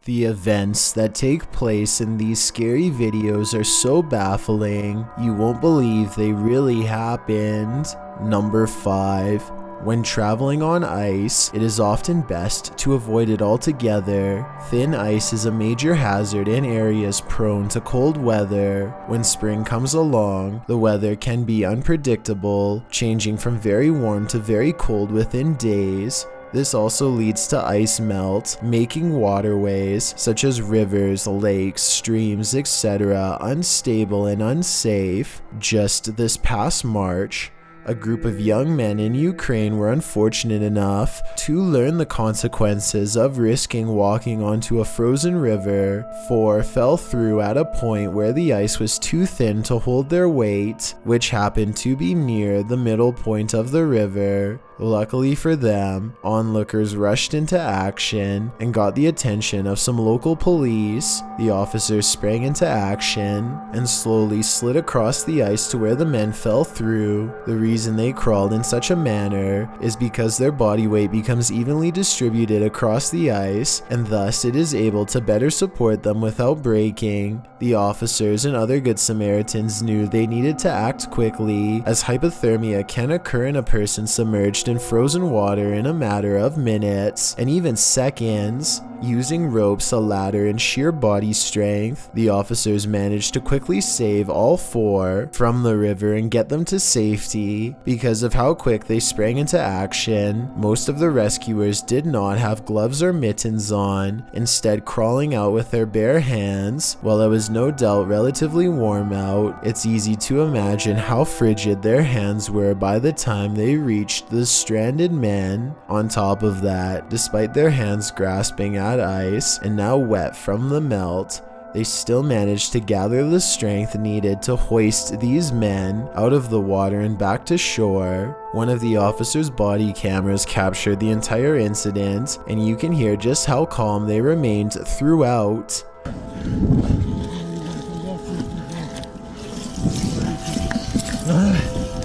The events that take place in these scary videos are so baffling, you won't believe they really happened. Number 5. When traveling on ice, it is often best to avoid it altogether. Thin ice is a major hazard in areas prone to cold weather. When spring comes along, the weather can be unpredictable, changing from very warm to very cold within days. This also leads to ice melt, making waterways such as rivers, lakes, streams, etc. unstable and unsafe. Just this past March, a group of young men in Ukraine were unfortunate enough to learn the consequences of risking walking onto a frozen river. 4 fell through at a point where the ice was too thin to hold their weight, which happened to be near the middle point of the river. Luckily for them, onlookers rushed into action and got the attention of some local police. The officers sprang into action and slowly slid across the ice to where the men fell through. The reason they crawled in such a manner is because their body weight becomes evenly distributed across the ice, and thus it is able to better support them without breaking. The officers and other good Samaritans knew they needed to act quickly, as hypothermia can occur in a person submerged in frozen water in a matter of minutes and even seconds. Using ropes, a ladder, and sheer body strength, the officers managed to quickly save all 4 from the river and get them to safety. Because of how quick they sprang into action, most of the rescuers did not have gloves or mittens on, instead crawling out with their bare hands. While it was no doubt relatively warm out, it's easy to imagine how frigid their hands were by the time they reached the stranded men. On top of that, despite their hands grasping at ice and now wet from the melt, they still managed to gather the strength needed to hoist these men out of the water and back to shore. One of the officers' body cameras captured the entire incident, and you can hear just how calm they remained throughout.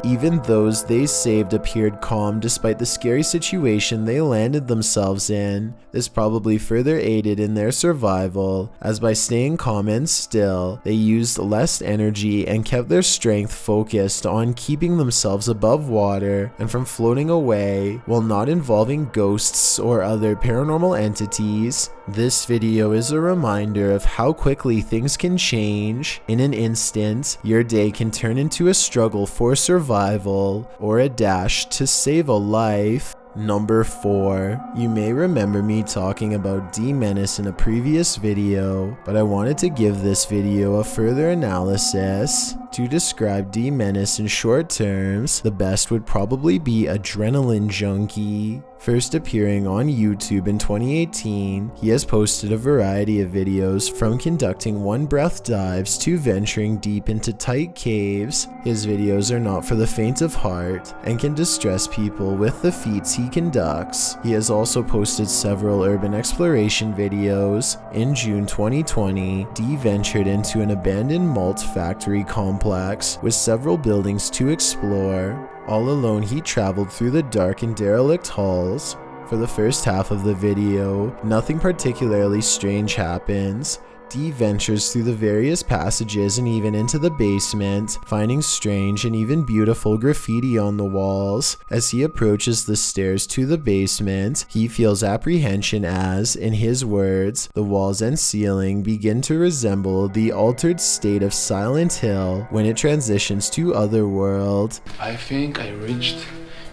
Even those they saved appeared calm despite the scary situation they landed themselves in. This probably further aided in their survival, as by staying calm and still, they used less energy and kept their strength focused on keeping themselves above water and from floating away, while not involving ghosts or other paranormal entities. This video is a reminder of how quickly things can change. In an instant, your day can turn into a struggle for survival or a dash to save a life. Number 4. You may remember me talking about D-Menace in a previous video, but I wanted to give this video a further analysis. To describe D-Menace in short terms, the best would probably be Adrenaline Junkie. First appearing on YouTube in 2018, he has posted a variety of videos from conducting one-breath dives to venturing deep into tight caves. His videos are not for the faint of heart and can distress people with the feats he conducts. He has also posted several urban exploration videos. In June 2020, D ventured into an abandoned malt factory complex with several buildings to explore. All alone, he traveled through the dark and derelict halls. For the first half of the video, nothing particularly strange happens. D ventures through the various passages and even into the basement, finding strange and even beautiful graffiti on the walls. As he approaches the stairs to the basement, he feels apprehension as, in his words, the walls and ceiling begin to resemble the altered state of Silent Hill when it transitions to Otherworld. I think I reached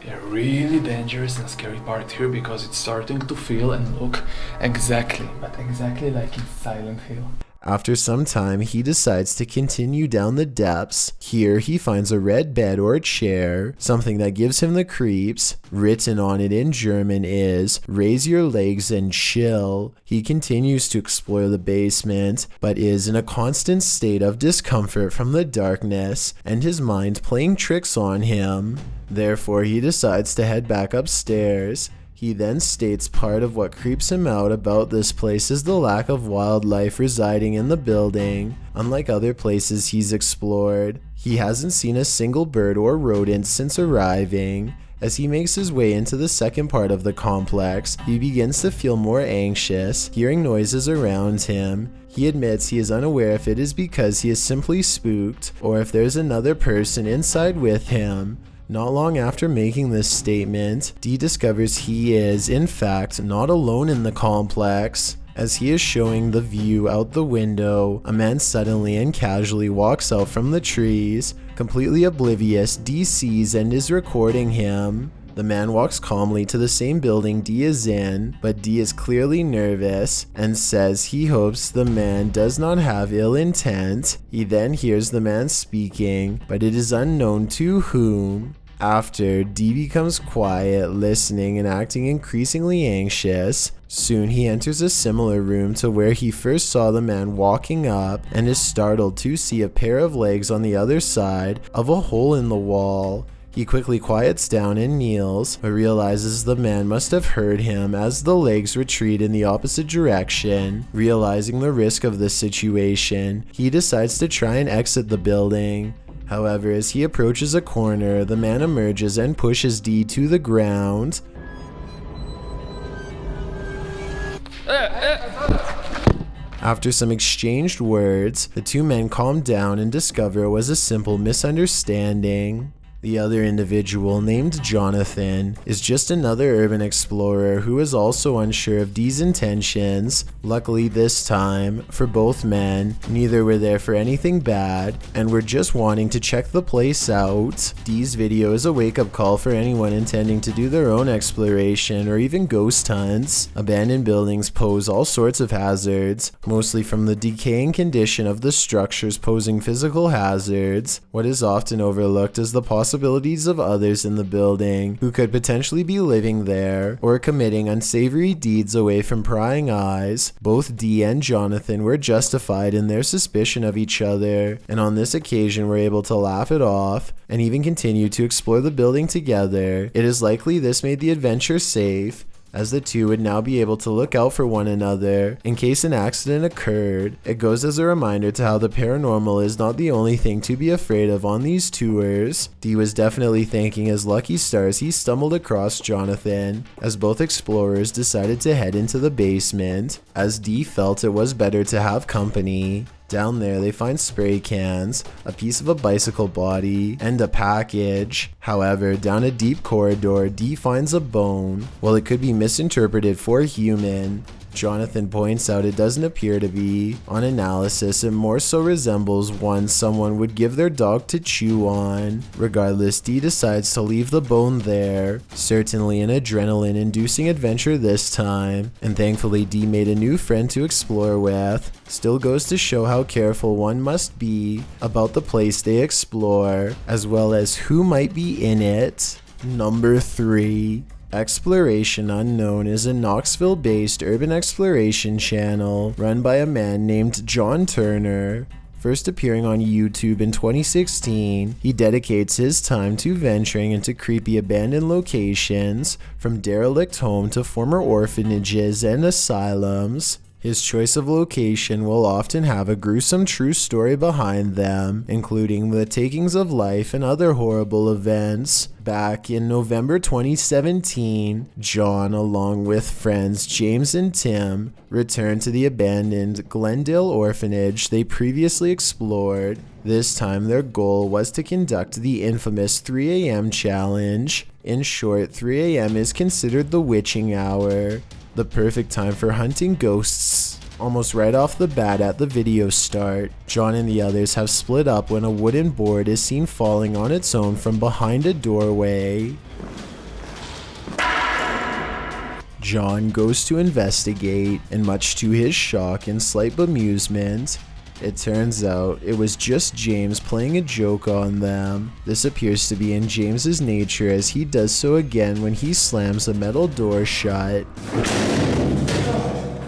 a really dangerous and scary part here, because it's starting to feel and look exactly like in Silent Hill. After some time, he decides to continue down the depths. Here, he finds a red bed or chair, something that gives him the creeps. Written on it in German is, "Raise your legs and chill." He continues to explore the basement, but is in a constant state of discomfort from the darkness and his mind playing tricks on him. Therefore, he decides to head back upstairs. He then states part of what creeps him out about this place is the lack of wildlife residing in the building. Unlike other places he's explored, he hasn't seen a single bird or rodent since arriving. As he makes his way into the second part of the complex, he begins to feel more anxious, hearing noises around him. He admits he is unaware if it is because he is simply spooked or if there's another person inside with him. Not long after making this statement, D discovers he is, in fact, not alone in the complex. As he is showing the view out the window, a man suddenly and casually walks out from the trees. Completely oblivious, D sees and is recording him. The man walks calmly to the same building D is in, but D is clearly nervous and says he hopes the man does not have ill intent. He then hears the man speaking, but it is unknown to whom. After, D becomes quiet, listening and acting increasingly anxious. Soon he enters a similar room to where he first saw the man walking up and is startled to see a pair of legs on the other side of a hole in the wall. He quickly quiets down and kneels, but realizes the man must have heard him as the legs retreat in the opposite direction. Realizing the risk of this situation, he decides to try and exit the building. However, as he approaches a corner, the man emerges and pushes D to the ground. After some exchanged words, the two men calm down and discover it was a simple misunderstanding. The other individual, named Jonathan, is just another urban explorer who is also unsure of D's intentions. Luckily this time, for both men, neither were there for anything bad and were just wanting to check the place out. D's video is a wake-up call for anyone intending to do their own exploration or even ghost hunts. Abandoned buildings pose all sorts of hazards, mostly from the decaying condition of the structures posing physical hazards. What is often overlooked is the possibility of others in the building who could potentially be living there or committing unsavory deeds away from prying eyes. Both D and Jonathan were justified in their suspicion of each other, and on this occasion were able to laugh it off and even continue to explore the building together. It is likely this made the adventure safe, as the two would now be able to look out for one another in case an accident occurred. It goes as a reminder to how the paranormal is not the only thing to be afraid of on these tours. D was definitely thanking his lucky stars he stumbled across Jonathan, as both explorers decided to head into the basement, as D felt it was better to have company. Down there they find spray cans, a piece of a bicycle body, and a package. However, down a deep corridor, D finds a bone. While it could be misinterpreted for human, Jonathan points out it doesn't appear to be. On analysis, it more so resembles one someone would give their dog to chew on. Regardless, D decides to leave the bone there. Certainly an adrenaline-inducing adventure this time, and thankfully D made a new friend to explore with. Still goes to show how careful one must be about the place they explore, as well as who might be in it. Number 3. Exploration Unknown is a Knoxville-based urban exploration channel run by a man named John Turner. First appearing on YouTube in 2016, he dedicates his time to venturing into creepy abandoned locations, from derelict homes to former orphanages and asylums. His choice of location will often have a gruesome true story behind them, including the takings of life and other horrible events. Back in November 2017, John, along with friends James and Tim, returned to the abandoned Glendale orphanage they previously explored. This time their goal was to conduct the infamous 3 a.m. challenge. In short, 3 a.m. is considered the witching hour, the perfect time for hunting ghosts. Almost right off the bat at the video start, John and the others have split up when a wooden board is seen falling on its own from behind a doorway. John goes to investigate, and much to his shock and slight bemusement, it turns out it was just James playing a joke on them. This appears to be in James's nature, as he does so again when he slams a metal door shut,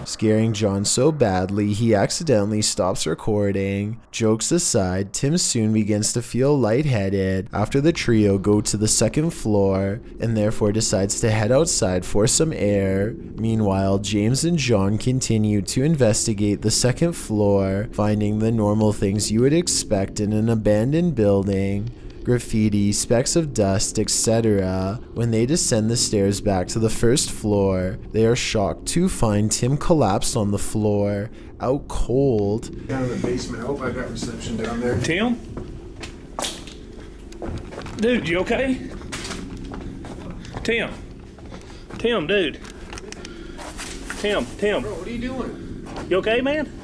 scaring John so badly he accidentally stops recording. Jokes aside, Tim soon begins to feel lightheaded after the trio go to the second floor and therefore decides to head outside for some air. Meanwhile, James and John continue to investigate the second floor, finding the normal things you would expect in an abandoned building. graffiti, specks of dust, etc. When they descend the stairs back to the first floor, they are shocked to find Tim collapsed on the floor, out cold. Down in the basement. I hope I got reception down there. Tim? Dude, you okay? Tim? Tim, dude. Tim. Bro, what are you doing? You okay, man?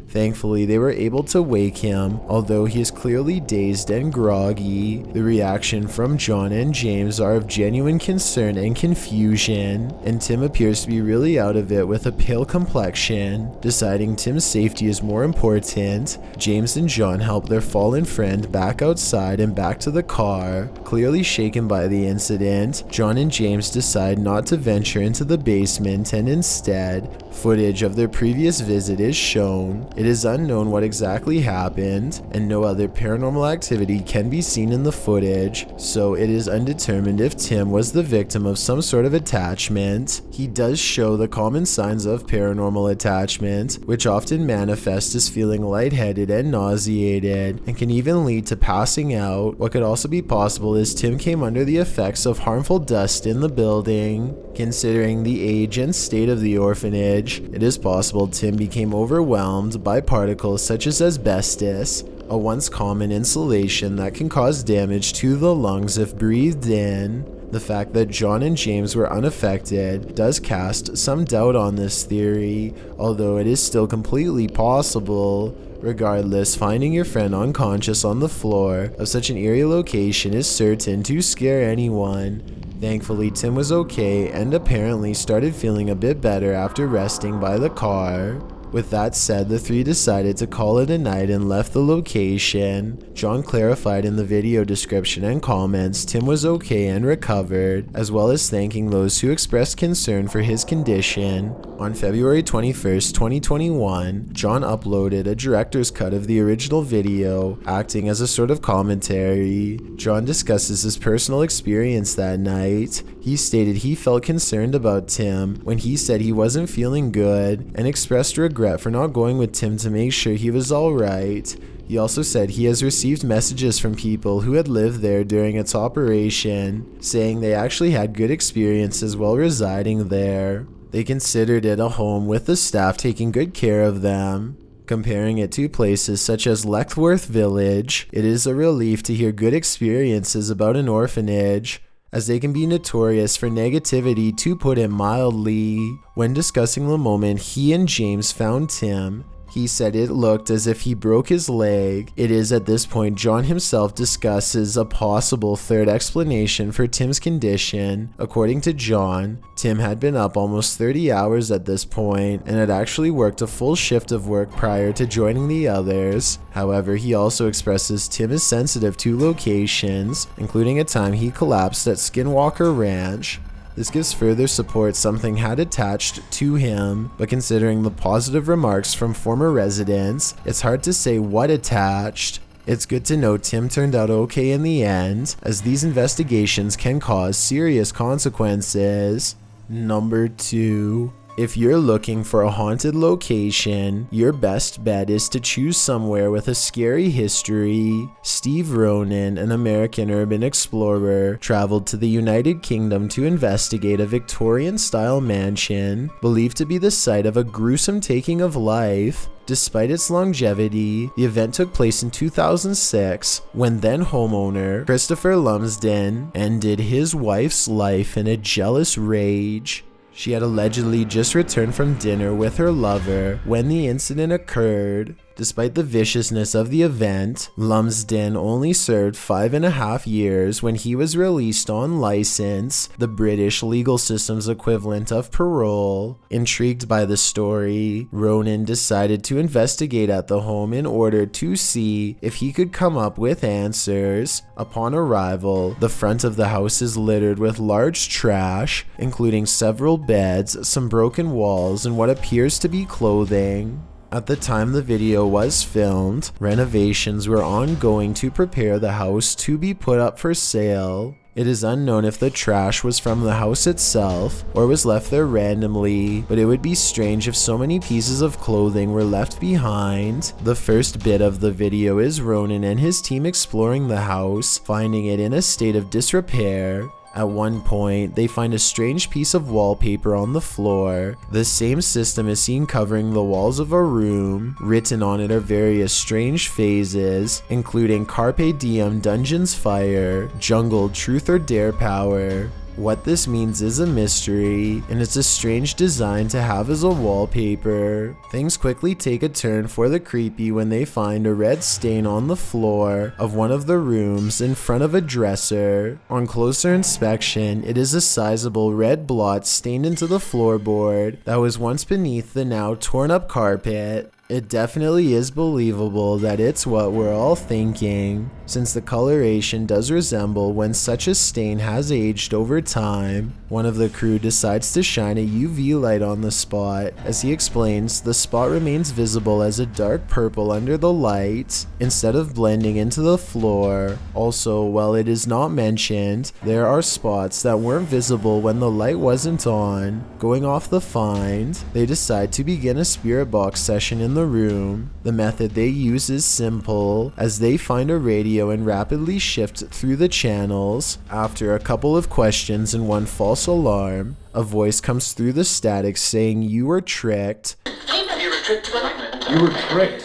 Thankfully, they were able to wake him, although he is clearly dazed and groggy. The reaction from John and James are of genuine concern and confusion, and Tim appears to be really out of it with a pale complexion. Deciding Tim's safety is more important, James and John help their fallen friend back outside and back to the car. Clearly shaken by the incident, John and James decide not to venture into the basement, and instead, footage of their previous visit is shown. It is unknown what exactly happened, and no other paranormal activity can be seen in the footage, so it is undetermined if Tim was the victim of some sort of attachment. He does show the common signs of paranormal attachment, which often manifest as feeling lightheaded and nauseated, and can even lead to passing out. What could also be possible is Tim came under the effects of harmful dust in the building. Considering the age and state of the orphanage, it is possible Tim became overwhelmed by particles such as asbestos, a once common insulation that can cause damage to the lungs if breathed in. The fact that John and James were unaffected does cast some doubt on this theory, although it is still completely possible. Regardless, finding your friend unconscious on the floor of such an eerie location is certain to scare anyone. Thankfully, Tim was okay and apparently started feeling a bit better after resting by the car. With that said, the three decided to call it a night and left the location. John clarified in the video description and comments Tim was okay and recovered, as well as thanking those who expressed concern for his condition. On February 21st, 2021, John uploaded a director's cut of the original video, acting as a sort of commentary. John discusses his personal experience that night. He stated he felt concerned about Tim when he said he wasn't feeling good, and expressed regret for not going with Tim to make sure he was alright. He also said he has received messages from people who had lived there during its operation, saying they actually had good experiences while residing there. They considered it a home with the staff taking good care of them. Comparing it to places such as Leckworth Village, it is a relief to hear good experiences about an orphanage, as they can be notorious for negativity, to put it mildly. When discussing the moment he and James found Tim, he said it looked as if he broke his leg. It is at this point John himself discusses a possible third explanation for Tim's condition. According to John, Tim had been up almost 30 hours at this point and had actually worked a full shift of work prior to joining the others. However, he also expresses Tim is sensitive to locations, including a time he collapsed at Skinwalker Ranch. This gives further support something had attached to him, but considering the positive remarks from former residents, it's hard to say what attached. It's good to know Tim turned out okay in the end, as these investigations can cause serious consequences. Number 2. If you're looking for a haunted location, your best bet is to choose somewhere with a scary history. Steve Ronan, an American urban explorer, traveled to the United Kingdom to investigate a Victorian-style mansion believed to be the site of a gruesome taking of life. Despite its longevity, the event took place in 2006 when then homeowner Christopher Lumsden ended his wife's life in a jealous rage. She had allegedly just returned from dinner with her lover when the incident occurred. Despite the viciousness of the event, Lumsden only served 5.5 years when he was released on license, the British legal system's equivalent of parole. Intrigued by the story, Ronan decided to investigate at the home in order to see if he could come up with answers. Upon arrival, the front of the house is littered with large trash, including several beds, some broken walls, and what appears to be clothing. At the time the video was filmed, renovations were ongoing to prepare the house to be put up for sale. It is unknown if the trash was from the house itself or was left there randomly, but it would be strange if so many pieces of clothing were left behind. The first bit of the video is Ronan and his team exploring the house, finding it in a state of disrepair. At one point, they find a strange piece of wallpaper on the floor. The same system is seen covering the walls of a room. Written on it are various strange phases, including Carpe Diem Dungeons Fire, Jungle Truth or Dare Power. What this means is a mystery, and it's a strange design to have as a wallpaper. Things quickly take a turn for the creepy when they find a red stain on the floor of one of the rooms in front of a dresser. On closer inspection, it is a sizable red blot stained into the floorboard that was once beneath the now torn up carpet. It definitely is believable that it's what we're all thinking, since the coloration does resemble when such a stain has aged over time. One of the crew decides to shine a UV light on the spot. As he explains, the spot remains visible as a dark purple under the light, instead of blending into the floor. Also, while it is not mentioned, there are spots that weren't visible when the light wasn't on. Going off the find, they decide to begin a spirit box session in the room. The method they use is simple, as they find a radio and rapidly shift through the channels. After a couple of questions and one false alarm, a voice comes through the static saying you were tricked. You were tricked.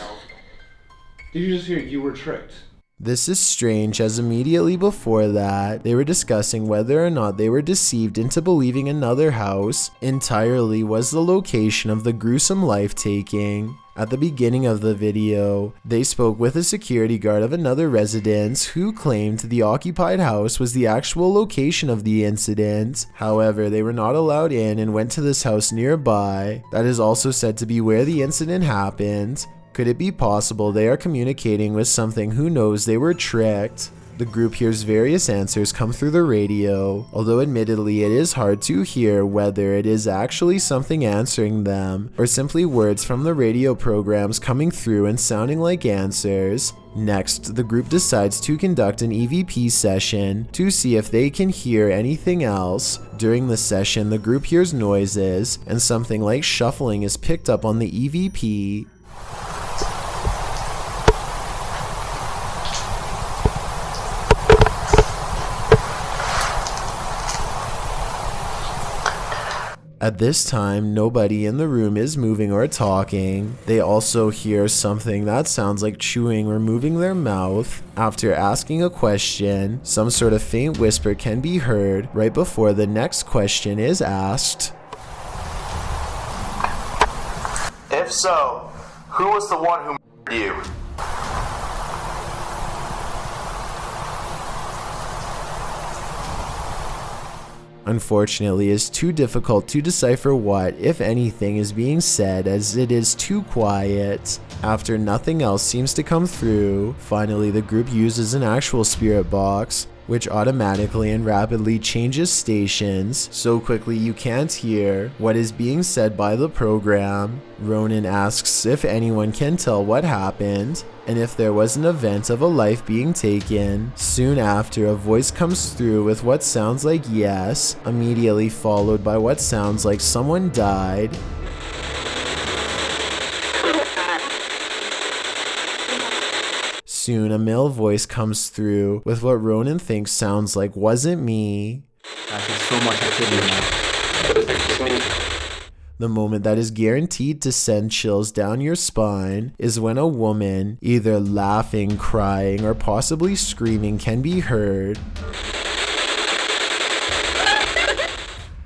Did you just hear you were tricked? This is strange, as immediately before that, they were discussing whether or not they were deceived into believing another house entirely was the location of the gruesome life-taking. At the beginning of the video, they spoke with a security guard of another residence who claimed the occupied house was the actual location of the incident. However, they were not allowed in and went to this house nearby that is also said to be where the incident happened. Could it be possible they are communicating with something who knows they were tricked? The group hears various answers come through the radio, although admittedly it is hard to hear whether it is actually something answering them or simply words from the radio programs coming through and sounding like answers. Next, the group decides to conduct an EVP session to see if they can hear anything else. During the session, the group hears noises, and something like shuffling is picked up on the EVP. At this time, nobody in the room is moving or talking. They also hear something that sounds like chewing or moving their mouth. After asking a question, some sort of faint whisper can be heard right before the next question is asked. If so, who was the one who murdered you? Unfortunately, it's too difficult to decipher what, if anything, is being said, as it is too quiet. After nothing else seems to come through, finally the group uses an actual spirit box, which automatically and rapidly changes stations so quickly you can't hear what is being said by the program. Ronan asks if anyone can tell what happened and if there was an event of a life being taken. Soon after, a voice comes through with what sounds like yes, immediately followed by what sounds like someone died. Soon, a male voice comes through with what Ronan thinks sounds like "wasn't me." So much activity now. The moment that is guaranteed to send chills down your spine is when a woman, either laughing, crying, or possibly screaming, can be heard.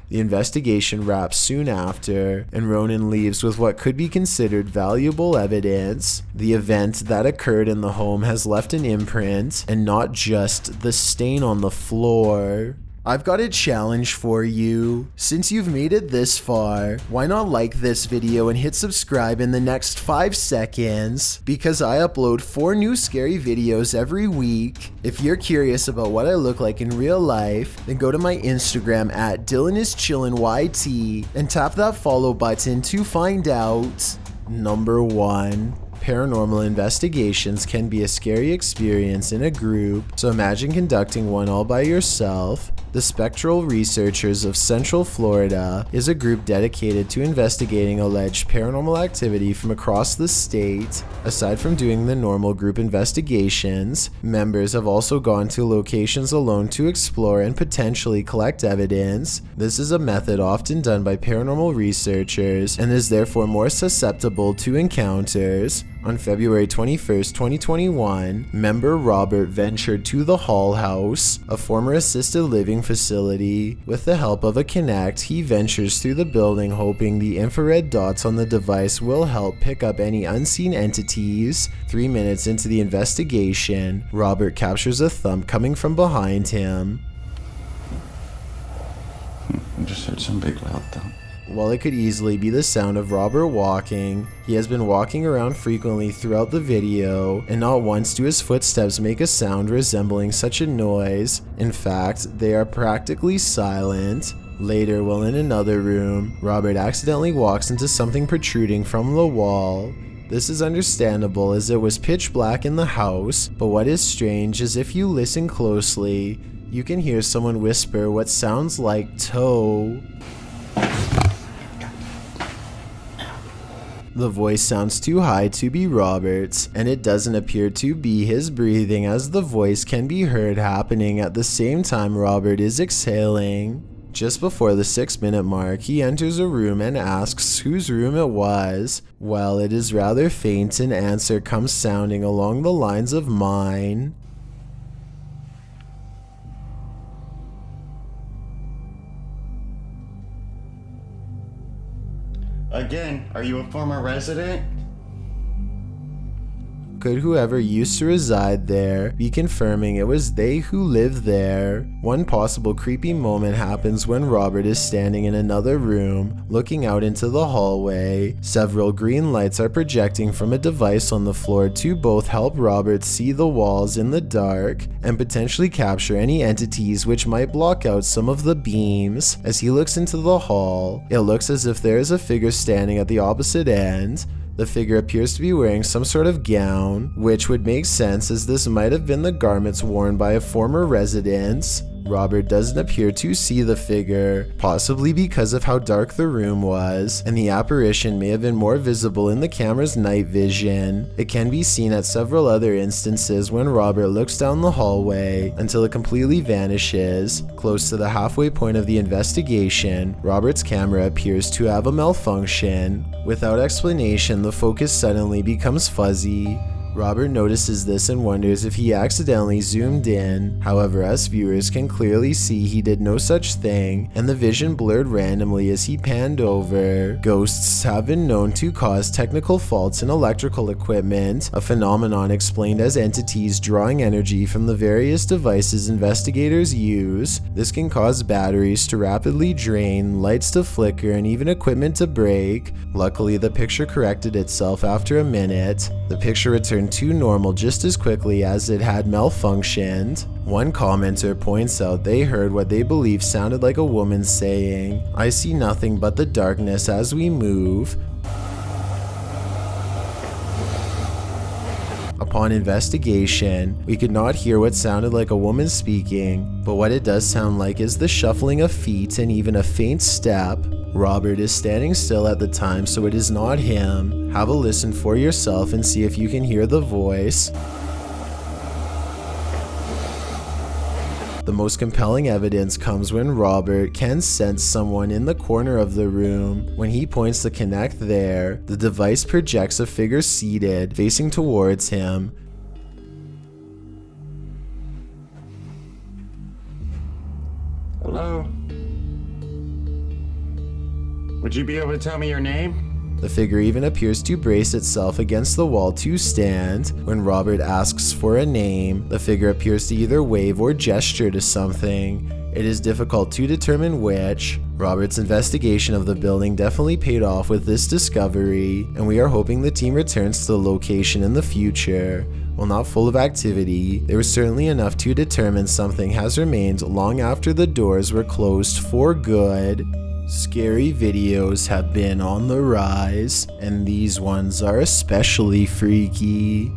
The investigation wraps soon after, and Ronan leaves with what could be considered valuable evidence. The event that occurred in the home has left an imprint, and not just the stain on the floor. I've got a challenge for you. Since you've made it this far, why not like this video and hit subscribe in the next 5 seconds? Because I upload 4 new scary videos every week. If you're curious about what I look like in real life, then go to my Instagram at DylanIsChillinYT and tap that follow button to find out. Number 1. Paranormal investigations can be a scary experience in a group, so imagine conducting one all by yourself. The Spectral Researchers of Central Florida is a group dedicated to investigating alleged paranormal activity from across the state. Aside from doing the normal group investigations, members have also gone to locations alone to explore and potentially collect evidence. This is a method often done by paranormal researchers and is therefore more susceptible to encounters. On February 21st, 2021, member Robert ventured to the Hall House, a former assisted living facility. With the help of a Kinect, he ventures through the building hoping the infrared dots on the device will help pick up any unseen entities. 3 minutes into the investigation, Robert captures a thump coming from behind him. I just heard some big loud thump. While it could easily be the sound of Robert walking, he has been walking around frequently throughout the video, and not once do his footsteps make a sound resembling such a noise. In fact, they are practically silent. Later, while in another room, Robert accidentally walks into something protruding from the wall. This is understandable as it was pitch black in the house, but what is strange is if you listen closely, you can hear someone whisper what sounds like toe. The voice sounds too high to be Robert's, and it doesn't appear to be his breathing, as the voice can be heard happening at the same time Robert is exhaling. Just before the 6-minute mark, he enters a room and asks whose room it was. Well, it is rather faint, an answer comes sounding along the lines of mine. Again, are you a former resident? Could whoever used to reside there be confirming it was they who lived there? One possible creepy moment happens when Robert is standing in another room, looking out into the hallway. Several green lights are projecting from a device on the floor to both help Robert see the walls in the dark and potentially capture any entities which might block out some of the beams. As he looks into the hall, it looks as if there is a figure standing at the opposite end. The figure appears to be wearing some sort of gown, which would make sense as this might have been the garments worn by a former resident. Robert doesn't appear to see the figure, possibly because of how dark the room was, and the apparition may have been more visible in the camera's night vision. It can be seen at several other instances when Robert looks down the hallway until it completely vanishes. Close to the halfway point of the investigation, Robert's camera appears to have a malfunction. Without explanation, the focus suddenly becomes fuzzy. Robert notices this and wonders if he accidentally zoomed in. However, us viewers can clearly see he did no such thing, and the vision blurred randomly as he panned over. Ghosts have been known to cause technical faults in electrical equipment, a phenomenon explained as entities drawing energy from the various devices investigators use. This can cause batteries to rapidly drain, lights to flicker, and even equipment to break. Luckily, the picture corrected itself after a minute. The picture returned to normal just as quickly as it had malfunctioned. One commenter points out they heard what they believe sounded like a woman saying, "I see nothing but the darkness as we move." Upon investigation, we could not hear what sounded like a woman speaking, but what it does sound like is the shuffling of feet and even a faint step. Robert is standing still at the time, so it is not him. Have a listen for yourself and see if you can hear the voice. The most compelling evidence comes when Robert can sense someone in the corner of the room. When he points the Kinect there, the device projects a figure seated, facing towards him. Hello? Would you be able to tell me your name? The figure even appears to brace itself against the wall to stand. When Robert asks for a name, the figure appears to either wave or gesture to something. It is difficult to determine which. Robert's investigation of the building definitely paid off with this discovery, and we are hoping the team returns to the location in the future. While not full of activity, there was certainly enough to determine something has remained long after the doors were closed for good. Scary videos have been on the rise, and these ones are especially freaky.